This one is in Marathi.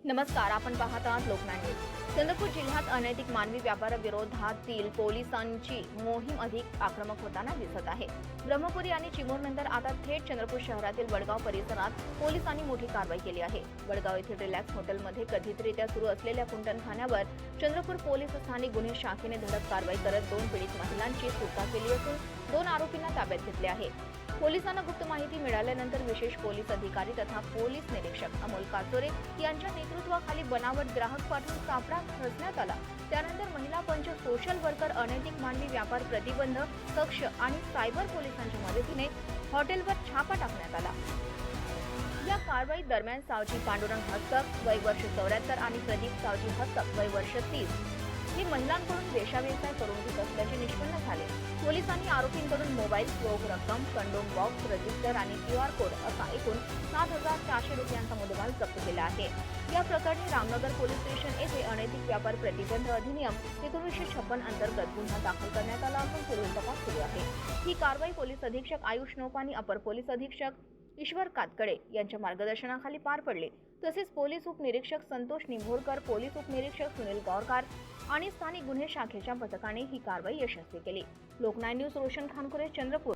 नमस्कार, आपण पाहत आहात लोकमत न्यूज। चंद्रपूर जिल्ह्यात अनैतिक मानवी व्यापाराविरोधातील पोलिसांची मोहीम अधिक आक्रमक होताना दिसत आहे। ब्रह्मपुरी आणि चिमूरनंतर आता थेट चंद्रपूर शहरातील वडगाव परिसरात पोलिसांनी मोठी कारवाई केली आहे। वडगाव येथील रिलॅक्स हॉटेलमध्ये कथितरित्या सुरू असलेल्या कुंटनखान्यावर चंद्रपूर पोलीस स्थानिक गुन्हे शाखेने धडक कारवाई करत 2 पीडित महिलांची सुटका केली असून 2 आरोपींना ताब्यात घेतले आहे। पोलिसांना गुप्त माहिती मिळाल्यानंतर विशेष पोलीस अधिकारी तथा पोलीस निरीक्षक अमोल काचोरे यांच्या नेतृत्वाखाली बनावट ग्राहक पाठवून सापळा रचण्यात आला। त्यानंतर महिला पंच, सोशल वर्कर, अनैतिक मानवी व्यापार प्रतिबंध कक्ष आणि सायबर पोलिसांच्या मदतीने हॉटेलवर छापा टाकण्यात आला। या कारवाई दरम्यान सावजी पांडुरंग हस्तक वय वर्ष 74 आणि प्रदीप सावजी हस्तक वय वर्ष 30 हे महिलांकडून वेश्याव्यवसाय करून घेत असल्याचे निष्पन्न झाले। पोलिसांनी आरोपींकडून मोबाईल, रोख रक्कम, कंडोम बॉक्स, रजिस्टर आणि QR कोड असा एकूण 7,400 रुपयांचा मुद्देमाल जप्त केला आहे। या प्रकरणी रामनगर पोलीस स्टेशन येथे अनैतिक व्यापार प्रतिबंध अधिनियम 1956 अंतर्गत गुन्हा दाखल करण्यात आला असून पुढील तपास सुरू आहे। ही कारवाई पोलीस अधीक्षक आयुष नोपानी, अपर पोलीस अधीक्षक ईश्वर कातकडे यांच्या मार्गदर्शनाखाली पार पडले। तसेच पोलीस उपनिरीक्षक संतोष निंभोरकर, पोलीस उपनिरीक्षक सुनील गौरकार आणि स्थानिक गुन्हे शाखेच्या पथकाने ही कारवाई यशस्वी केली। लोकमत न्यूज, रोशन खानकुरे, चंद्रपूर।